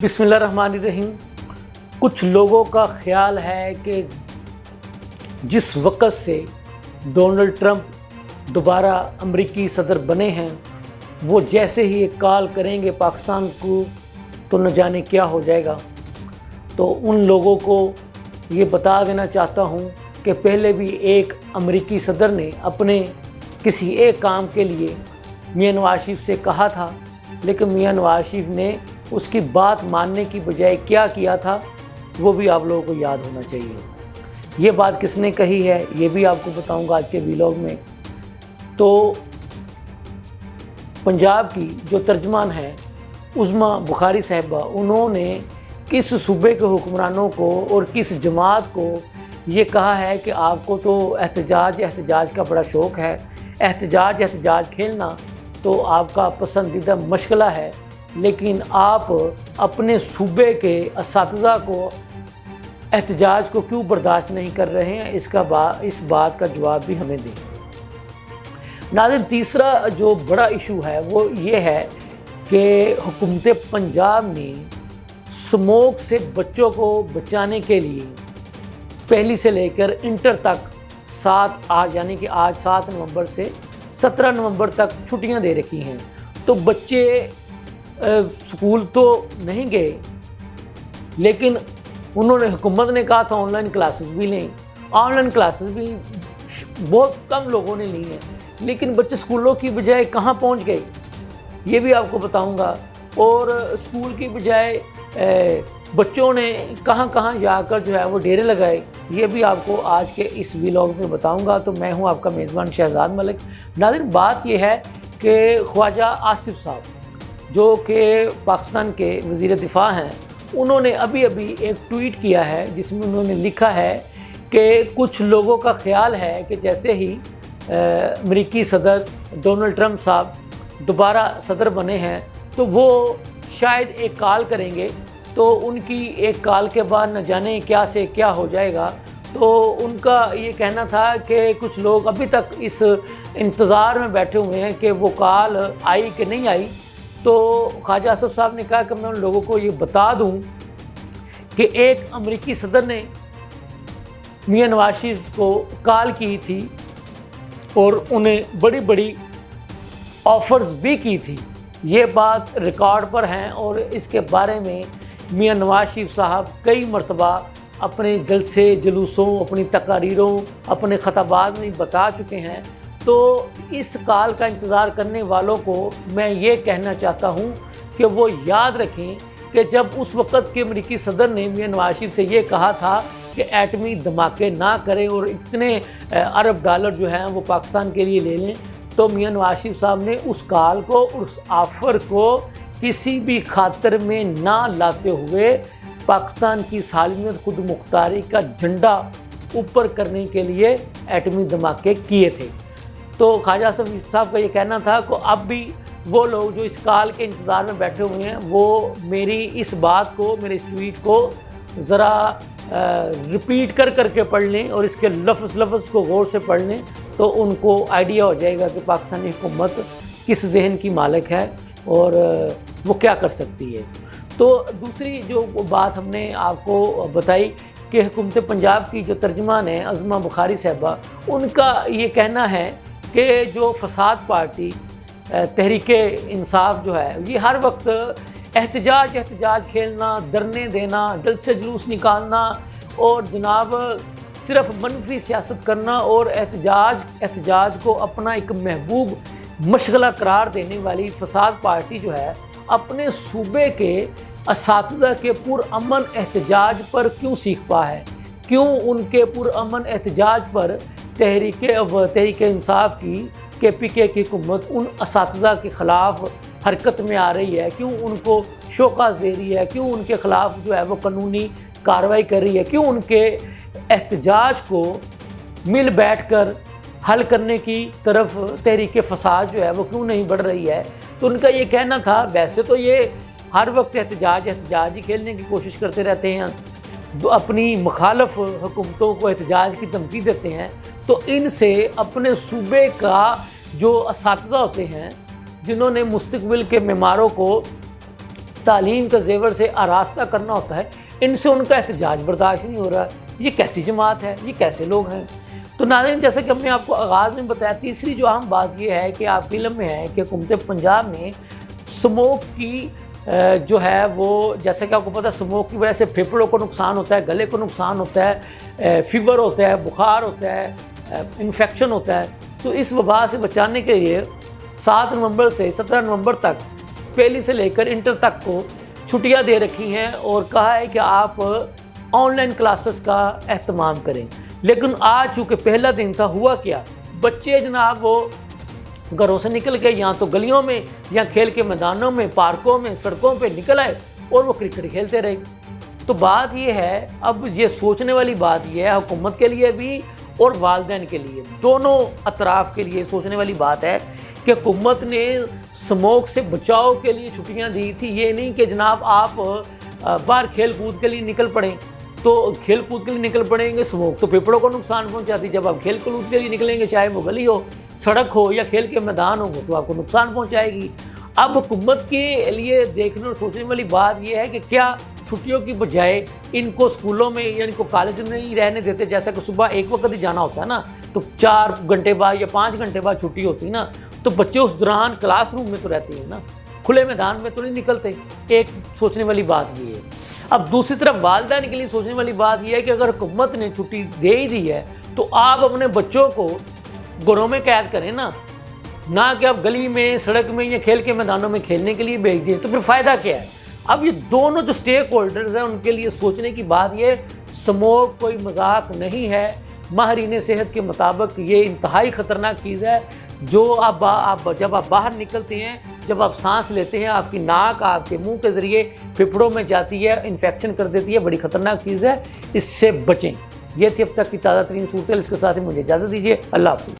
बिस्मिल्लाहिर्रहमानिर्रहीम। कुछ लोगों का ख्याल है कि जिस वक्त से डोनाल्ड ट्रंप दोबारा अमेरिकी सदर बने हैं, वो जैसे ही एक कॉल करेंगे पाकिस्तान को तो न जाने क्या हो जाएगा। तो उन लोगों को ये बता देना चाहता हूँ कि पहले भी एक अमेरिकी सदर ने अपने किसी एक काम के लिए मियां नवाज शरीफ से कहा था, लेकिन मियां नवाज शरीफ ने उसकी बात मानने की बजाय क्या किया था वो भी आप लोगों को याद होना चाहिए। ये बात किसने कही है ये भी आपको बताऊंगा आज के व्लॉग में। तो पंजाब की जो तर्जमान है उज़्मा बुखारी साहिबा, उन्होंने किस सूबे के हुक्मरानों को और किस जमात को ये कहा है कि आपको तो एहतजाज का बड़ा शौक़ है, एहतजाज खेलना तो आपका पसंदीदा मशगला है, लेकिन आप अपने सूबे के असातिज़ा को एहतजाज को क्यों बर्दाश्त नहीं कर रहे हैं, इस बात का जवाब भी हमें दें। नाज़रीन, तीसरा जो बड़ा इशू है वो ये है कि हुकूमत पंजाब ने स्मोक से बच्चों को बचाने के लिए पहली से लेकर इंटर तक आज यानी कि आज 7 नवंबर से 17 नवंबर तक छुट्टियां दे रखी हैं। तो बच्चे स्कूल तो नहीं गए, लेकिन उन्होंने हुकूमत ने कहा था ऑनलाइन क्लासेस भी लें। ऑनलाइन क्लासेस भी बहुत कम लोगों ने ली हैं, लेकिन बच्चे स्कूलों की बजाय कहाँ पहुँच गए ये भी आपको बताऊंगा। और स्कूल की बजाय बच्चों ने कहाँ जाकर जो है वो डेरे लगाए, ये भी आपको आज के इस व्लॉग में बताऊंगा। तो मैं हूँ आपका मेज़बान शहजाद मलिक। नाज़रीन, बात ये है कि ख्वाजा आसिफ साहब जो कि पाकिस्तान के वज़ीर दिफ़ा हैं, उन्होंने अभी एक ट्वीट किया है जिसमें उन्होंने लिखा है कि कुछ लोगों का ख्याल है कि जैसे ही अमेरिकी सदर डोनाल्ड ट्रंप साहब दोबारा सदर बने हैं तो वो शायद एक कॉल करेंगे, तो उनकी एक कॉल के बाद न जाने क्या से क्या हो जाएगा। तो उनका ये कहना था कि कुछ लोग अभी तक इस इंतज़ार में बैठे हुए हैं कि वो कॉल आई कि नहीं आई। तो ख्वाजा आसिफ साहब ने कहा कि मैं उन लोगों को ये बता दूं कि एक अमेरिकी सदर ने मियां नवाज शरीफ को कॉल की थी और उन्हें बड़ी ऑफ़र्स भी की थी। ये बात रिकॉर्ड पर हैं और इसके बारे में मियां नवाज शरीफ साहब कई मरतबा अपने जलसे जुलूसों, अपनी तकारीरों, अपने खताबात में बता चुके हैं। तो इस कॉल का इंतज़ार करने वालों को मैं ये कहना चाहता हूँ कि वो याद रखें कि जब उस वक़्त के अमेरिकी सदर ने मियां नवाज शरीफ से ये कहा था कि एटमी धमाके ना करें और इतने अरब डॉलर जो हैं वो पाकिस्तान के लिए ले लें, तो मियां नवाज शरीफ साहब ने उस कॉल को, उस ऑफ़र को किसी भी खातिर में ना लाते हुए पाकिस्तान की सालमियत खुद मुख्तारी का झंडा ऊपर करने के लिए एटमी धमाके किए थे। तो ख्वाजा आसिफ साहब का ये कहना था कि अब भी वो लोग जो इस कॉल के इंतज़ार में बैठे हुए हैं वो मेरी इस बात को, मेरे इस ट्वीट को ज़रा रिपीट करके पढ़ लें और इसके लफ्ज़ को गौर से पढ़ लें, तो उनको आइडिया हो जाएगा कि पाकिस्तानी हुकूमत किस जहन की मालिक है और वो क्या कर सकती है। तो दूसरी जो बात हमने आपको बताई कि हुकूमत पंजाब की जो तर्जमान है उज़्मा बुखारी साहिबा, उनका ये कहना है कि जो फसाद पार्टी तहरीक इंसाफ जो है ये हर वक्त एहतजाज खेलना, धरने देना, जलसे जुलूस निकालना और जनाब सिर्फ मनफी सियासत करना और एहतजाज को अपना एक महबूब मशगला करार देने वाली फसाद पार्टी जो है अपने सूबे के असातिज़ा के पुरअमन एहतजाज पर क्यों सीख पा है, क्यों उनके पुरअमन एहतजाज पर तहरीक इंसाफ की KPK की हुकूमत उन असातिज़ा के ख़िलाफ़ हरकत में आ रही है, क्यों उनको शोकाज़ दे रही है, क्यों उनके ख़िलाफ़ जो है वो कानूनी कार्रवाई कर रही है, क्यों उनके एहतजाज को मिल बैठकर हल करने की तरफ तहरीक फसाद जो है वो क्यों नहीं बढ़ रही है। तो उनका ये कहना था, वैसे तो ये हर वक्त एहतजाज ही खेलने की कोशिश करते रहते हैं, अपनी मुखालफ हुकूमतों को एहतजाज की धमकी देते हैं, तो इनसे अपने सूबे का जो असातिज़ा होते हैं जिन्होंने मुस्तकबिल के मेमारों को تعلیم کا زیور سے آراستہ کرنا ہوتا ہے، ان سے ان کا احتجاج برداشت نہیں ہو رہا۔ یہ کیسی جماعت ہے، یہ کیسے لوگ ہیں؟ تو ناظرین، جیسا کہ ہم نے آپ کو آغاز میں بتایا، تیسری جو اہم بات یہ ہے کہ آپ کے علم میں ہے کہ حکومت پنجاب نے اسموک کی جو ہے وہ، جیسا کہ آپ کو پتہ ہے، اسموک کی وجہ سے پھیپھڑوں کو نقصان ہوتا ہے، گلے کو نقصان ہوتا ہے، فیور ہوتا ہے، بخار ہوتا ہے، انفیکشن ہوتا ہے۔ تو اس وبا سے بچانے کے لیے 7 نومبر سے 17 نومبر تک پہلی سے لے کر انٹر تک کو چھٹیاں دے رکھی ہیں اور کہا ہے کہ آپ آن لائن کلاسز کا اہتمام کریں۔ لیکن آج چونکہ پہلا دن تھا، ہوا کیا، بچے جناب وہ گھروں سے نکل کے یا تو گلیوں میں یا کھیل کے میدانوں میں، پارکوں میں، سڑکوں پہ نکل آئے اور وہ کرکٹ کھیلتے رہے۔ تو بات یہ ہے، اب یہ سوچنے والی بات یہ ہے حکومت کے لیے بھی اور والدین کے لیے، دونوں اطراف کے لیے سوچنے والی بات ہے کہ حکومت نے اسموک سے بچاؤ کے لیے چھٹیاں دی تھی۔ یہ نہیں کہ جناب آپ باہر کھیل کود کے لیے نکل پڑیں، تو کھیل کود کے لیے نکل پڑیں گے، اسموک تو پھیپھڑوں کو نقصان پہنچاتی، جب آپ کھیل کود کے لیے نکلیں گے، چاہے وہ گلی ہو، سڑک ہو یا کھیل کے میدان ہو، تو آپ کو نقصان پہنچائے گی۔ اب حکومت کے لیے دیکھنے اور سوچنے والی بات یہ ہے کہ کیا چھٹیوں کی بجائے ان کو اسکولوں میں یا ان کو کالج میں نہیں رہنے دیتے، جیسا کہ صبح ایک وقت ہی جانا ہوتا ہے نا، تو 4 گھنٹے بعد یا 5 گھنٹے بعد چھٹی ہوتی نا، تو بچے اس دوران کلاس روم میں تو رہتے ہیں نا، کھلے میدان میں تو نہیں نکلتے۔ ایک سوچنے والی بات یہ ہے۔ اب دوسری طرف والدین کے لیے سوچنے والی بات یہ ہے کہ اگر حکومت نے چھٹی دے ہی دی ہے تو آپ اپنے بچوں کو گھروں میں قید کریں نا، نہ کہ آپ گلی میں، سڑک میں یا کھیل کے میدانوں میں کھیلنے کے لیے بھیج دیں، تو پھر فائدہ کیا ہے؟ اب یہ دونوں جو سٹیک ہولڈرز ہیں ان کے لیے سوچنے کی بات یہ، اسموک کوئی مذاق نہیں ہے، ماہرین صحت کے مطابق یہ انتہائی خطرناک چیز ہے، جو جب آپ باہر نکلتے ہیں، جب آپ سانس لیتے ہیں، آپ کی ناک آپ کے منہ کے ذریعے پھیپھڑوں میں جاتی ہے، انفیکشن کر دیتی ہے، بڑی خطرناک چیز ہے، اس سے بچیں۔ یہ تھی اب تک کی تازہ ترین صورتحال، اس کے ساتھ ہی مجھے اجازت دیجیے، اللہ حافظ۔